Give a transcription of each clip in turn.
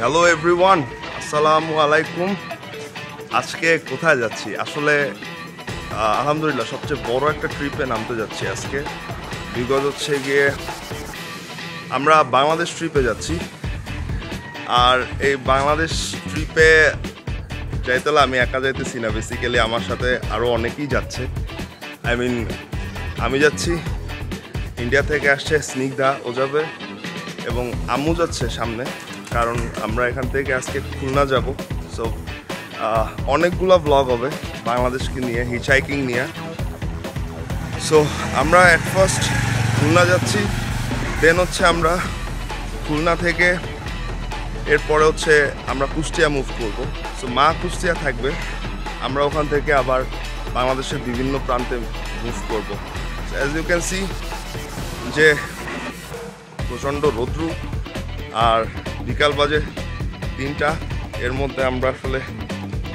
Hello everyone, আসসালামু আলাইকুম। আজকে কোথায় যাচ্ছি? আসলে আলহামদুলিল্লাহ সবচেয়ে বড় একটা ট্রিপে নামতে যাচ্ছি আজকে। বিগত হচ্ছে গিয়ে আমরা বাংলাদেশ ট্রিপে যাচ্ছি। আর এই বাংলাদেশ ট্রিপে যাইতে হলে আমি একা যাইতেছি না, বেসিক্যালি আমার সাথে আরও অনেকেই যাচ্ছে। আমি যাচ্ছি, ইন্ডিয়া থেকে আসছে স্নিগ্ধা, ও যাবে, এবং আম্মু যাচ্ছে সামনে, কারণ আমরা এখান থেকে আজকে খুলনা যাব। সো অনেকগুলো ব্লগ হবে বাংলাদেশকে নিয়ে, হিচহাইকিং নিয়ে। সো আমরা অ্যাট ফার্স্ট খুলনা যাচ্ছি, দেন হচ্ছে আমরা খুলনা থেকে এরপরে হচ্ছে আমরা কুষ্টিয়া মুভ করব। সো মা কুষ্টিয়া থাকবে, আমরা ওখান থেকে আবার বাংলাদেশের বিভিন্ন প্রান্তে মুভ করব। অ্যাজ ইউ ক্যান সি যে প্রচণ্ড রৌদ্র, আর বিকাল বাজে 3টা। এর মধ্যে আমরা আসলে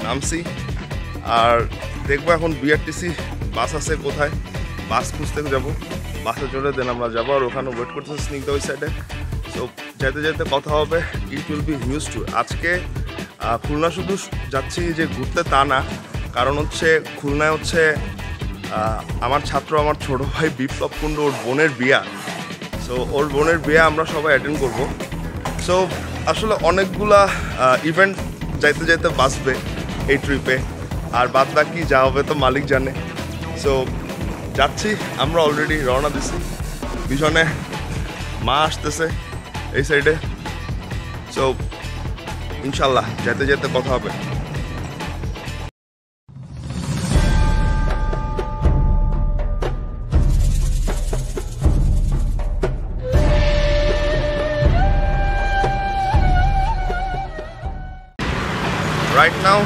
নামছি, আর দেখবো এখন বিআরটিসি বাস আছে কোথায়, বাস খুঁজতে যাব, বাসে চলে দেন আমরা যাবো। আর ওখানে ওয়েট করতেছে স্নিগ্ধা ওই সাইডে। সো যেতে যেতে কথা হবে, it will be huge too. আজকে খুলনা শুধু যাচ্ছি যে ঘুরতে তা না, কারণ হচ্ছে খুলনায় হচ্ছে আমার ছাত্র, আমার ছোটো ভাই বিপ্লব কুণ্ডু, ওর বোনের বিয়া। সো ওর বোনের বিয়া আমরা সবাই অ্যাটেন্ড করব। সো আসলে অনেকগুলা ইভেন্ট যাইতে যাইতে বাঁচবে এই ট্রিপে, আর বাদ বাকি যা হবে তো মালিক জানে। সো যাচ্ছি, আমরা অলরেডি রওনা দিছি, পিছনে মা আসতেছে এই সাইডে। সো ইনশাল্লাহ যেতে যেতে কথা হবে। রাইট নাও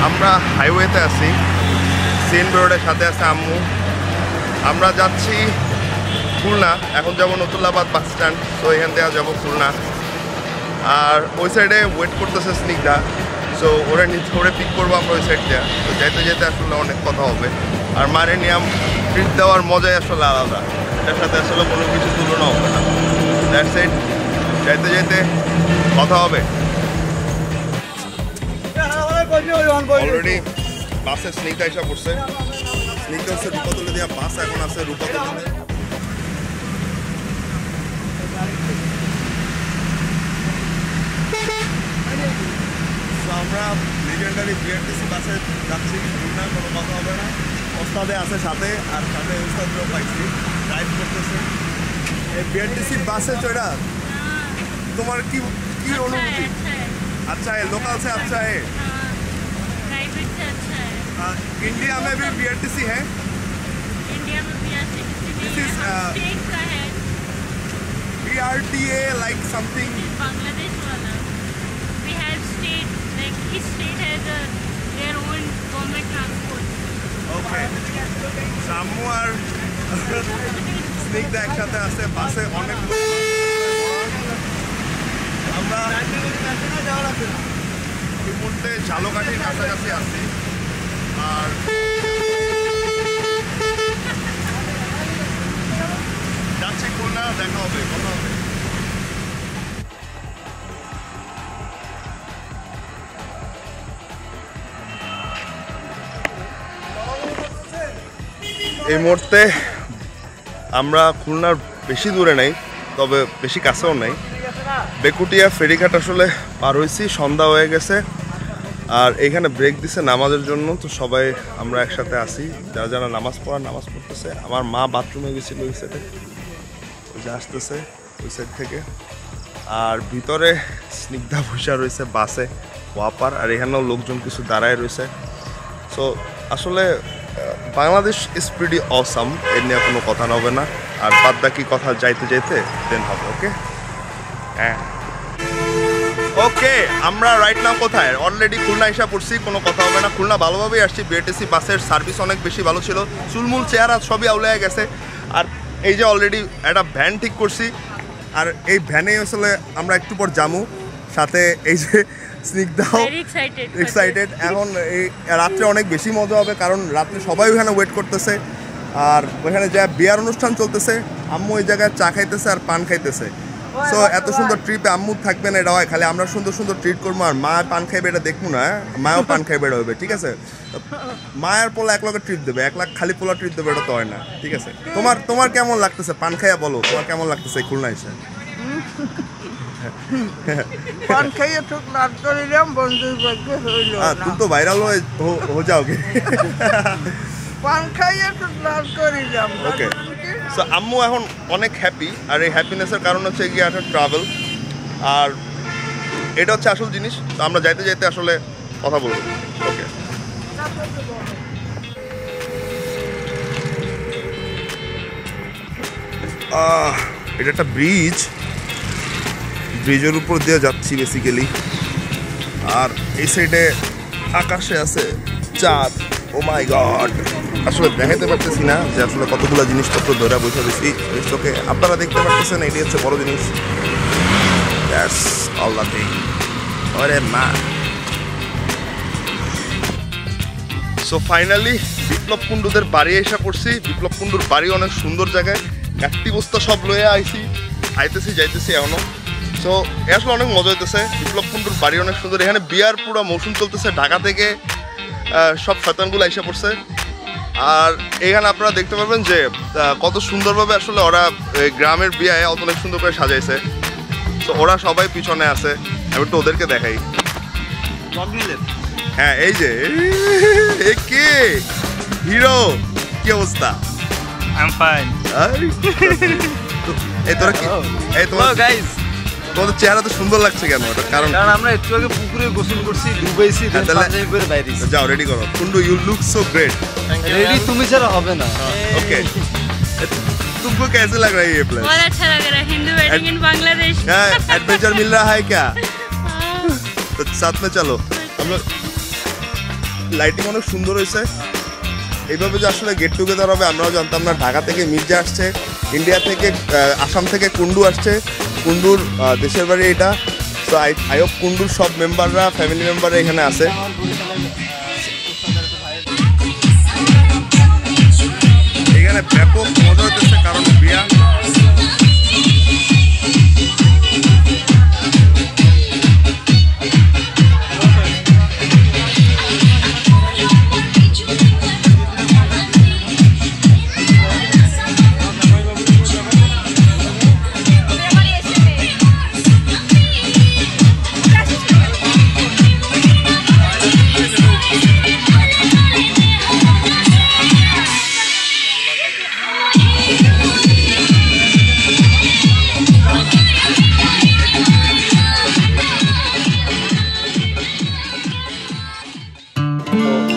আমরা হাইওয়েতে আছি, সিএনবি রোডের সাথে আছে আম্মু। আমরা যাচ্ছি খুলনা, এখন যাবো নতুল্লাবাদ বাস স্ট্যান্ড। তো এখান থেকে যাবো খুলনা, আর ওই সাইডে ওয়েট করতেছে স্নিগ্ধা। সো ওরে পিক করবো আমরা ওই সাইড দিয়ে। তো যেতে যেতে আসলে অনেক কথা হবে, আর মারে নিয়ম ট্রিট দেওয়ার মজাই আসলে আলাদা, এটার সাথে আসলে কোনো কিছু তুলনা হবে না। দ্যাটস ইট, যেতে যেতে কথা হবে। অলরেডি বাসে স্নিগ্ধা এসে পড়ছে। স্নিগ্ধা হচ্ছে রূপাতলে দিয়া বাস এখন আছে রূপাতলে। আমরা লিজেন্ডারি বিআরটিসি বাসে যাচ্ছি, খুলনা, কোনো কথা হবে না। ওস্তাদে আছে সাথে, আর সাথে ওস্তাদও পাইছি, ড্রাইভ করতেছে এই বিআরটিসি বাসে চড়া। তোমার কি কি অনুভূতি? अच्छा है, लोकल से अच्छा है, प्राइवेट से अच्छा है। इंडिया में भी बीआरटीसी है? इंडिया में बीआरटीसी This is, स्टेट का है, BRTA like something. बांग्लादेश वाला। We have state, like each state has their own government transport. Okay. Jammu আর স্নিগ্ধা একসাথে আছে বাসে, অনেক লোক। আমরা এই মুহূর্তে ঝালকাঠির কাছাকাছি আছি, আর যাচ্ছি খুলনা, দেখা হবে, কথা হবে। এই মুহূর্তে আমরা খুলনার বেশি দূরে নাই, তবে বেশি কাছেও নাই। বেকুটিয়া ফেরিঘাট আসলে পার হয়েছি, সন্ধ্যা হয়ে গেছে, আর এইখানে ব্রেক দিছে নামাজের জন্য। তো সবাই আমরা একসাথে আসি, যারা যারা নামাজ পড়তেছে। আমার মা বাথরুমে গেছিল ওই সাইডে, ওই যে আসতেছে ওই সাইড থেকে। আর ভিতরে স্নিগ্ধা বসা রয়েছে বাসে ওয়াপার, আর এখানেও লোকজন কিছু দাঁড়ায় রয়েছে। সো আসলে বাংলাদেশ ইজ প্রিটি অসাম, এর নিয়ে কোনো কথা হবে না। আর বাদ বাকি কথা যাইতে যাইতে দেন হবে। ওকে, হ্যাঁ ওকে। আমরা রাইট নাও কোথায়? অলরেডি খুলনা এসে পড়ছি, কোনো কথা হবে না। খুলনা ভালোভাবেই আসছি, বিআরটিসি বাসের সার্ভিস অনেক বেশি ভালো ছিল, চুলমুল চেহারা সবই আউলায় গেছে। আর এই যে অলরেডি একটা ভ্যান ঠিক করছি, আর এই ভ্যানে আসলে আমরা একটু পর যামু, সাথে এই যে স্নিগ্ধাও এক্সাইটেড। এখন এই রাত্রে অনেক বেশি মজা হবে, কারণ রাত্রে সবাই ওখানে ওয়েট করতেছে, আর ওখানে যা বিয়ার অনুষ্ঠান চলতেছে। আম্মু ওই জায়গায় চা খাইতেছে আর পান খাইতেছে। সো এত সুন্দর ট্রিপে আম্মু থাকবে না, এটা হয় খালি আমরা সুন্দর সুন্দর ট্রিট করবো আর মা পান খাইবে এটা দেখবো না, মাও পান খাইবে এটা হবে, ঠিক আছে? মায়ের পোলা 1 লাখ ট্রিট দেবে, 1 লাখ খালি পোলা ট্রিট দেবে, এটা তো হয় না, ঠিক আছে? তোমার কেমন লাগতেছে পান খাইয়া বলো, তোমার কেমন লাগতেছে খুলনা এসে? পান খাইয়ে তো লাভ করিলাম বন্ধুর ভাগ্য হইল না। তুমি তো ভাইরাল হো যাওগে। পান খাইয়ে তো লাভ করিলাম। ওকে, সো আম্মু এখন অনেক হ্যাপি, আর এই হ্যাপিনেসের কারণ হচ্ছে গিয়ে একটা ট্রাভেল, আর এটা হচ্ছে আসল জিনিস। তো আমরা যাইতে যাইতে আসলে কথা বলবো। ওকে, এটা একটা ব্রিজের উপর দিয়ে যাচ্ছি বেসিক্যালি, আর এই সাইডে আকাশে আছে চাঁদ। ও মাই গড, আসলে দেখাইতে পারতেছি না যে আসলে কতগুলো জিনিসপত্র ধরে বসে দিচ্ছি। ওকে, আপনারা দেখতে পারতেছেন, এটি হচ্ছে বড় জিনিস। That's all the thing. ওরে মা। সো ফাইনালি বিপ্লব কুণ্ডুদের বাড়ি এসে পড়ছি। বিপ্লব কুণ্ডুর বাড়ি অনেক সুন্দর জায়গায়, একটি বস্তা সব লয়ে আইতেছি যাইতেছি এখনো। সো আসলে অনেক মজা হইতেছে। বিপ্লব কুণ্ডুর বাড়ি অনেক সুন্দর, এখানে বিয়ার পুরো মৌসুম চলতেছে, ঢাকা থেকে সব শয়তানগুলো এসে পড়ছে। আর এখানে আপনারা দেখতে পারবেন যে কত সুন্দরভাবে আসলে ওরা গ্রামের বিয়ায় অনেক সুন্দর করে সাজাইছে। তো ওরা সবাই পিছনে আছে, আমি একটু ওদেরকে দেখাই। হ্যাঁ, এই যে কে হিরো, কি অবস্থা? I'm fine. এই তোরা কি, এই তোমার গাইস, তোমাদের চেহারা তো সুন্দর লাগছে কেন? এটা কারণ আমরা একটু আগে পুকুরে গোসল করছি, ডুবাইছি, পাঞ্জাবি পরে বাইরে। যাও রেডি করো। Kundu, you look so great. Ready তুমি ছাড়া হবে না। ओके, तुमको कैसे लग रहा है ये प्लेस? बहुत अच्छा लग रहा है, Hindu wedding in Bangladesh. Adventure मिल रहा है क्या? তো সাথ মে চলো। আমরা লাইটিং অনেক সুন্দর হয়েছে। এইভাবে যে আসলে গেট টুগেদার হবে আমরাও জানতাম না। ঢাকা থেকে মির্জা আসছে, ইন্ডিয়া থেকে আসাম থেকে কুন্ডু আসছে। কুন্ডুর দেশের বাড়ি এটা। তো আই হোপ কুন্ডুর সব মেম্বাররা, ফ্যামিলি মেম্বাররা এখানে আছে। এখানে ব্যাপক মজা হইতেছে কারণ বিয়া।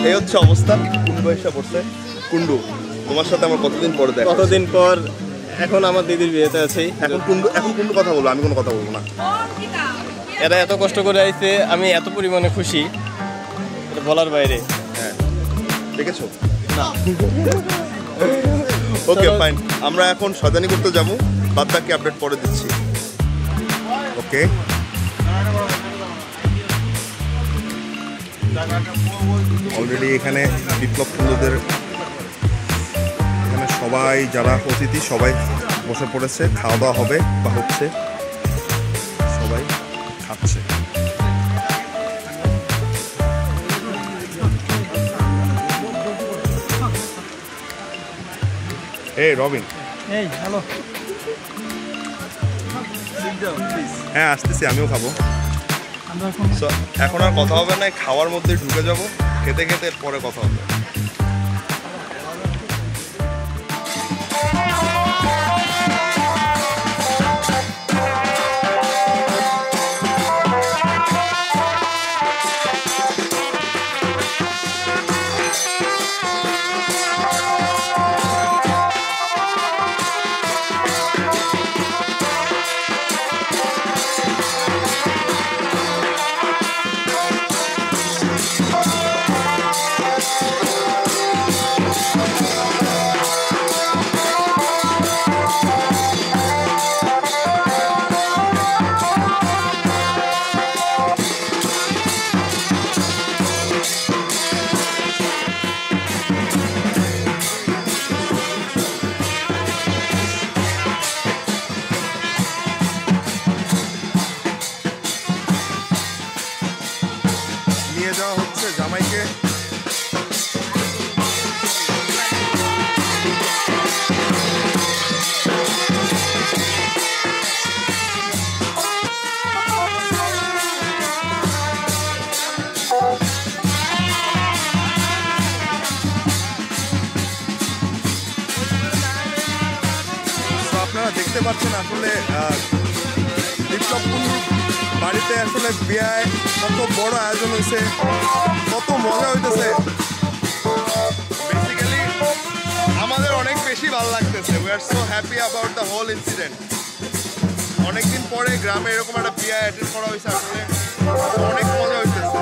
এই হচ্ছে অবস্থা। কুন্ডু এসে পড়ছে। কুন্ডু, তোমার সাথে আমার কতদিন পরে দেখা? কতদিন পর? এখন আমার দিদির বিয়েতে আছি। এখন কুন্ডু কথা বলবো, আমি কোনো কথা বলবো না। এরা এত কষ্ট করে আইছে, আমি এত পরিমাণে খুশি, এটা বলার বাইরে। হ্যাঁ, দেখেছো না? ওকে ফাইন, আমরা এখন সাজানি করতে যাবো, বাদ বাকি আপডেট পরে দিচ্ছি। ওকে, অলরেডি এখানে বিপ্লব কুণ্ডুদের এখানে সবাই যারা অতিথি সবাই বসে পড়েছে, খাওয়া দাওয়া হবে বা হচ্ছে, সবাই খাচ্ছে। এই রবিন, এই হ্যালো, হ্যাঁ আসতেছি, আমিও খাবো। এখন আর কথা হবে না, খাওয়ার মধ্যে ঢুকে যাব, খেতে খেতে পরে কথা হবে। হচ্ছে জামাইকে। আপনারা দেখতে পাচ্ছেন আসলে বিপ্লবপুর বাড়িতে আসলে বিয়ায় কত বড় আয়োজন হয়েছে, কত মজা হইতেছে। বেসিক্যালি আমাদের অনেক বেশি ভালো লাগতেছে। We are so happy about the whole incident. অনেকদিন পরে গ্রামে এরকম একটা বিয়া অ্যাটেন্ড করা হয়েছে, আসলে অনেক মজা হইতেছে।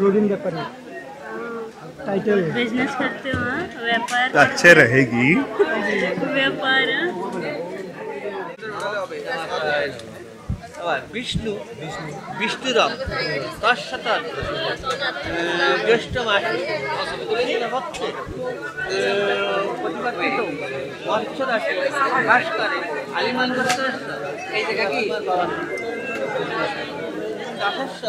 रोडिंग व्यापारी टाइटल बिजनेस करते हो हाँ? व्यापार अच्छे रहेगी व्यापार विष्णु विष्णुराम তার সাথে জ্যেষ্ঠ মাস হচ্ছে প্রতিপাদিত মৎস্যদাস বাস করে আলিমান এই জায়গা কি দাসস্য